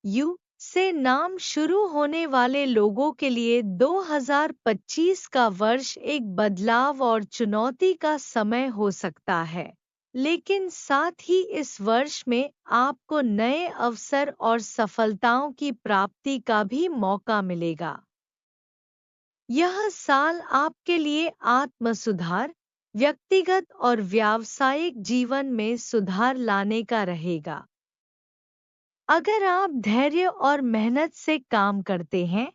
You से नाम शुरू होने वाले लोगों के लिए 2025 का वर्ष एक बदलाव और चुनौती का समय हो सकता है, लेकिन साथ ही इस वर्ष में आपको नए अवसर और सफलताओं की प्राप्ति का भी मौका मिलेगा। यह साल आपके लिए आत्मसुधार, व्यक्तिगत और व्यावसायिक जीवन में सुधार लाने का रहेगा। अगर आप धैर्य और मेहनत से काम करते हैं,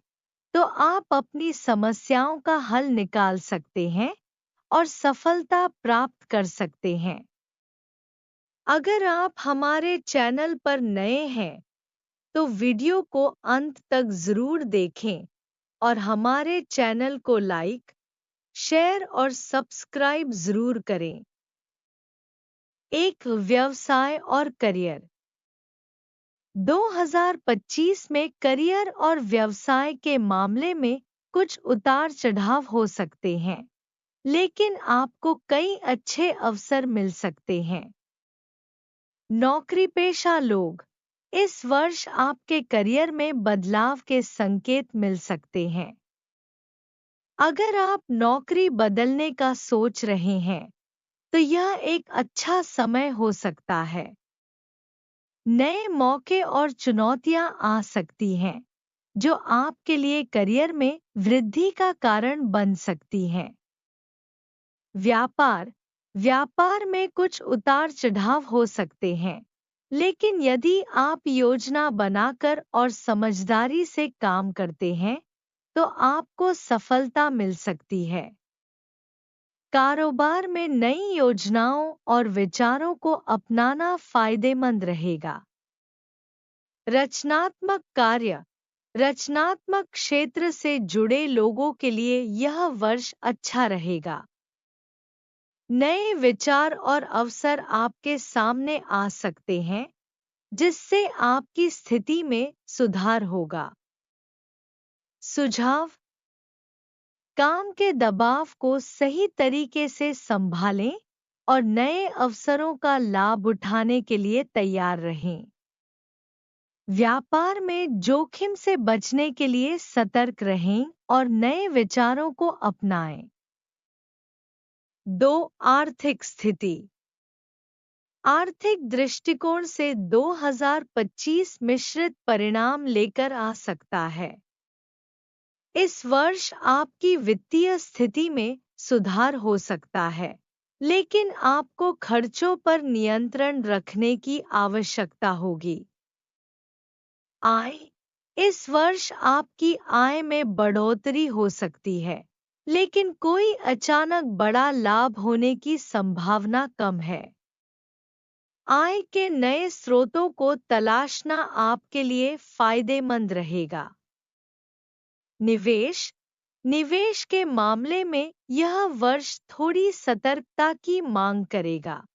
तो आप अपनी समस्याओं का हल निकाल सकते हैं और सफलता प्राप्त कर सकते हैं। अगर आप हमारे चैनल पर नए हैं, तो वीडियो को अंत तक जरूर देखें और हमारे चैनल को लाइक, शेयर और सब्सक्राइब जरूर करें। एक व्यवसाय और करियर। 2025 में करियर और व्यवसाय के मामले में कुछ उतार चढ़ाव हो सकते हैं, लेकिन आपको कई अच्छे अवसर मिल सकते हैं। नौकरी-पेशा लोग, इस वर्ष आपके करियर में बदलाव के संकेत मिल सकते हैं। अगर आप नौकरी बदलने का सोच रहे हैं, तो यह एक अच्छा समय हो सकता है। नए मौके और चुनौतियां आ सकती हैं, जो आपके लिए करियर में वृद्धि का कारण बन सकती हैं। व्यापार में कुछ उतार चढ़ाव हो सकते हैं, लेकिन यदि आप योजना बनाकर और समझदारी से काम करते हैं, तो आपको सफलता मिल सकती है। कारोबार में नई योजनाओं और विचारों को अपनाना फायदेमंद रहेगा। रचनात्मक कार्य। रचनात्मक क्षेत्र से जुड़े लोगों के लिए यह वर्ष अच्छा रहेगा। नए विचार और अवसर आपके सामने आ सकते हैं, जिससे आपकी स्थिति में सुधार होगा। सुझाव: काम के दबाव को सही तरीके से संभालें और नए अवसरों का लाभ उठाने के लिए तैयार रहें। व्यापार में जोखिम से बचने के लिए सतर्क रहें और नए विचारों को अपनाएं। 2. आर्थिक स्थिति। आर्थिक दृष्टिकोण से 2025 मिश्रित परिणाम लेकर आ सकता है। इस वर्ष आपकी वित्तीय स्थिति में सुधार हो सकता है, लेकिन आपको खर्चों पर नियंत्रण रखने की आवश्यकता होगी। आय। इस वर्ष आपकी आय में बढ़ोतरी हो सकती है, लेकिन कोई अचानक बड़ा लाभ होने की संभावना कम है। आय के नए स्रोतों को तलाशना आपके लिए फायदेमंद रहेगा। निवेश के मामले में यह वर्ष थोड़ी सतर्कता की मांग करेगा।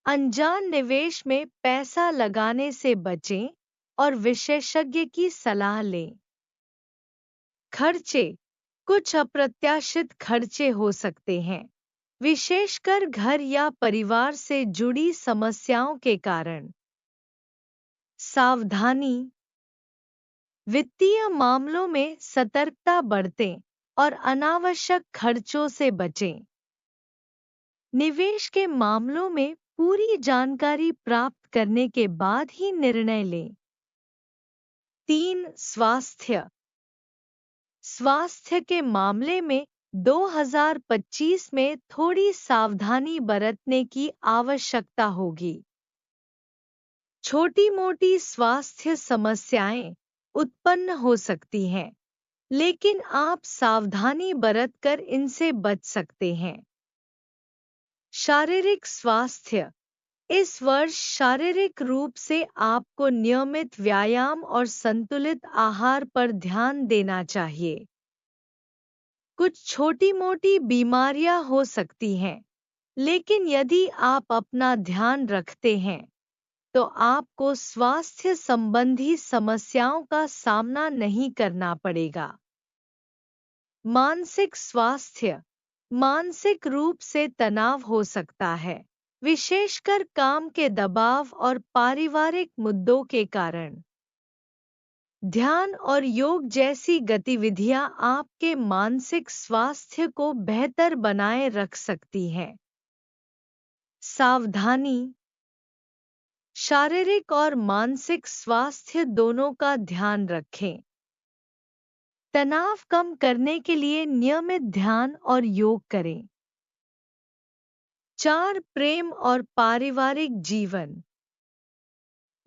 अनजान निवेश में पैसा लगाने से बचें और विशेषज्ञ की सलाह लें। खर्चे। कुछ अप्रत्याशित खर्चे हो सकते हैं, विशेषकर घर या परिवार से जुड़ी समस्याओं के कारण। सावधानी। वित्तीय मामलों में सतर्कता बरतें और अनावश्यक खर्चों से बचें। निवेश के मामलों में पूरी जानकारी प्राप्त करने के बाद ही निर्णय लें। 3. स्वास्थ्य के मामले में 2025 में थोड़ी सावधानी बरतने की आवश्यकता होगी। छोटी-मोटी स्वास्थ्य समस्याएं उत्पन्न हो सकती हैं, लेकिन आप सावधानी बरतकर इनसे बच सकते हैं। शारीरिक स्वास्थ्य। इस वर्ष शारीरिक रूप से आपको नियमित व्यायाम और संतुलित आहार पर ध्यान देना चाहिए। कुछ छोटी-मोटी बीमारियां हो सकती हैं, लेकिन यदि आप अपना ध्यान रखते हैं, तो आपको स्वास्थ्य संबंधी समस्याओं का सामना नहीं करना पड़ेगा। मानसिक स्वास्थ्य। मानसिक रूप से तनाव हो सकता है, विशेषकर काम के दबाव और पारिवारिक मुद्दों के कारण। ध्यान और योग जैसी गतिविधियां आपके मानसिक स्वास्थ्य को बेहतर बनाए रख सकती हैं। सावधानी। शारीरिक और मानसिक स्वास्थ्य दोनों का ध्यान रखें। तनाव कम करने के लिए नियमित ध्यान और योग करें। 4. प्रेम और पारिवारिक जीवन।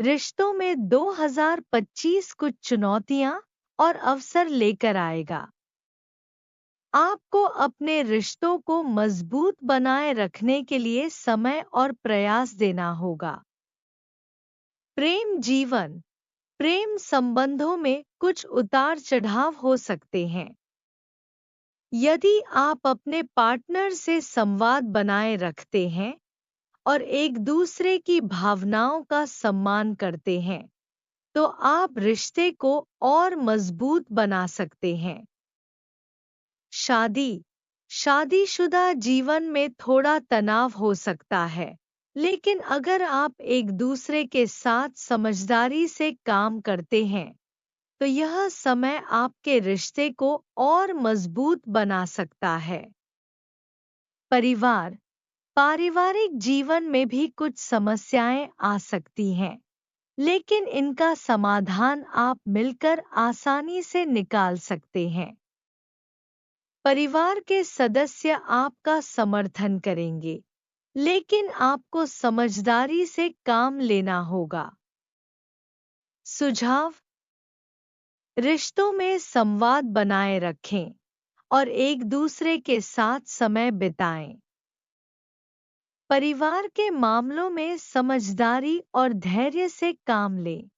रिश्तों में 2025 कुछ चुनौतियां और अवसर लेकर आएगा। आपको अपने रिश्तों को मजबूत बनाए रखने के लिए समय और प्रयास देना होगा। प्रेम जीवन। प्रेम संबंधों में कुछ उतार चढ़ाव हो सकते हैं। यदि आप अपने पार्टनर से संवाद बनाए रखते हैं और एक दूसरे की भावनाओं का सम्मान करते हैं, तो आप रिश्ते को और मजबूत बना सकते हैं। शादी। शादीशुदा जीवन में थोड़ा तनाव हो सकता है, लेकिन अगर आप एक दूसरे के साथ समझदारी से काम करते हैं, तो यह समय आपके रिश्ते को और मजबूत बना सकता है। परिवार। पारिवारिक जीवन में भी कुछ समस्याएं आ सकती हैं, लेकिन इनका समाधान आप मिलकर आसानी से निकाल सकते हैं। परिवार के सदस्य आपका समर्थन करेंगे, लेकिन आपको समझदारी से काम लेना होगा। सुझाव। रिश्तों में संवाद बनाए रखें और एक दूसरे के साथ समय बिताएं। परिवार के मामलों में समझदारी और धैर्य से काम लें।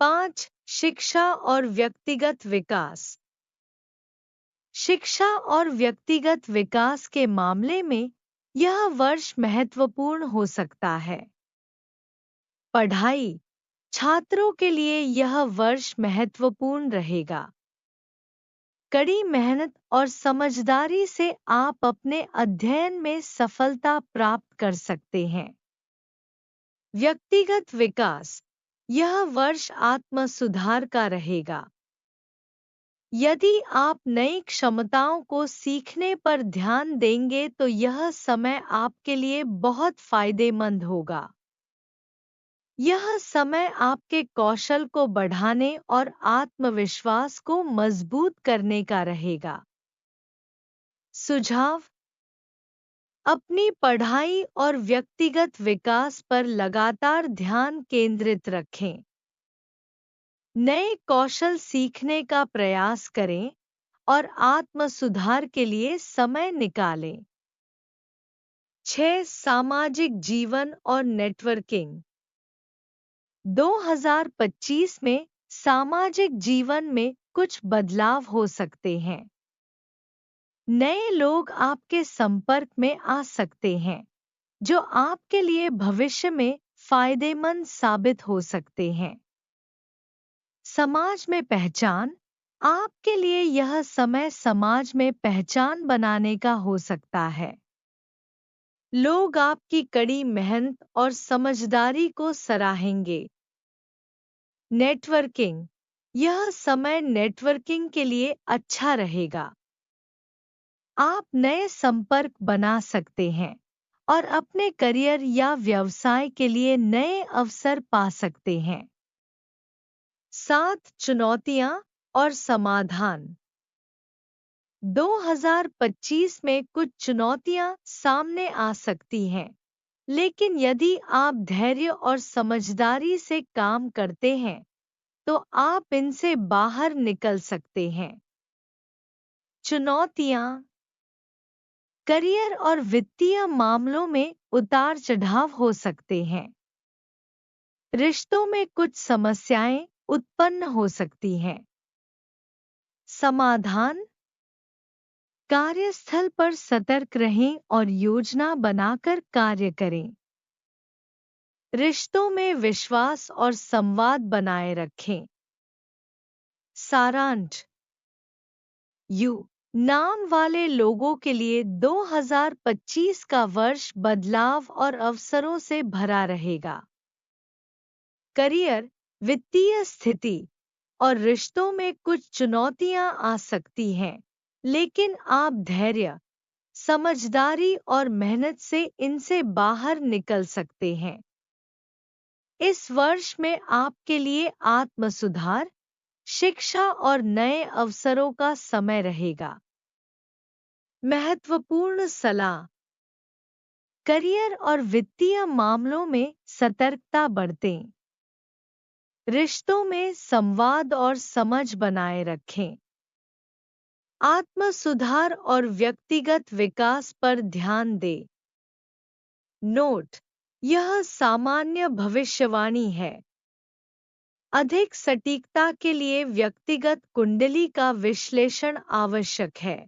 5. शिक्षा और व्यक्तिगत विकास। शिक्षा और व्यक्तिगत विकास के मामले में यह वर्ष महत्वपूर्ण हो सकता है। पढ़ाई। छात्रों के लिए यह वर्ष महत्वपूर्ण रहेगा। कड़ी मेहनत और समझदारी से आप अपने अध्ययन में सफलता प्राप्त कर सकते हैं। व्यक्तिगत विकास। यह वर्ष आत्म सुधार का रहेगा। यदि आप नई क्षमताओं को सीखने पर ध्यान देंगे तो यह समय आपके लिए बहुत फायदेमंद होगा। यह समय आपके कौशल को बढ़ाने और आत्मविश्वास को मजबूत करने का रहेगा। सुझाव। अपनी पढ़ाई और व्यक्तिगत विकास पर लगातार ध्यान केंद्रित रखें। नए कौशल सीखने का प्रयास करें और आत्म सुधार के लिए समय निकालें। 6. सामाजिक जीवन और नेटवर्किंग। 2025 में सामाजिक जीवन में कुछ बदलाव हो सकते हैं। नए लोग आपके संपर्क में आ सकते हैं, जो आपके लिए भविष्य में फायदेमंद साबित हो सकते हैं। समाज में पहचान। आपके लिए यह समय समाज में पहचान बनाने का हो सकता है। लोग आपकी कड़ी मेहनत और समझदारी को सराहेंगे। नेटवर्किंग। यह समय नेटवर्किंग के लिए अच्छा रहेगा। आप नए संपर्क बना सकते हैं और अपने करियर या व्यवसाय के लिए नए अवसर पा सकते हैं। 7. चुनौतियां और समाधान। 2025 में कुछ चुनौतियां सामने आ सकती हैं, लेकिन यदि आप धैर्य और समझदारी से काम करते हैं, तो आप इनसे बाहर निकल सकते हैं। चुनौतियां। करियर और वित्तीय मामलों में उतार चढ़ाव हो सकते हैं। रिश्तों में कुछ समस्याएं उत्पन्न हो सकती हैं। समाधान। कार्यस्थल पर सतर्क रहें और योजना बनाकर कार्य करें। रिश्तों में विश्वास और संवाद बनाए रखें। सारांश। यू नाम वाले लोगों के लिए 2025 का वर्ष बदलाव और अवसरों से भरा रहेगा। करियर। वित्तीय स्थिति और रिश्तों में कुछ चुनौतियां आ सकती हैं, लेकिन आप धैर्य, समझदारी और मेहनत से इनसे बाहर निकल सकते हैं। इस वर्ष में आपके लिए आत्म सुधार, शिक्षा और नए अवसरों का समय रहेगा। महत्वपूर्ण सलाह: करियर और वित्तीय मामलों में सतर्कता बरतें। रिश्तों में संवाद और समझ बनाए रखें। आत्म सुधार और व्यक्तिगत विकास पर ध्यान दें। नोट: यह सामान्य भविष्यवाणी है। अधिक सटीकता के लिए व्यक्तिगत कुंडली का विश्लेषण आवश्यक है।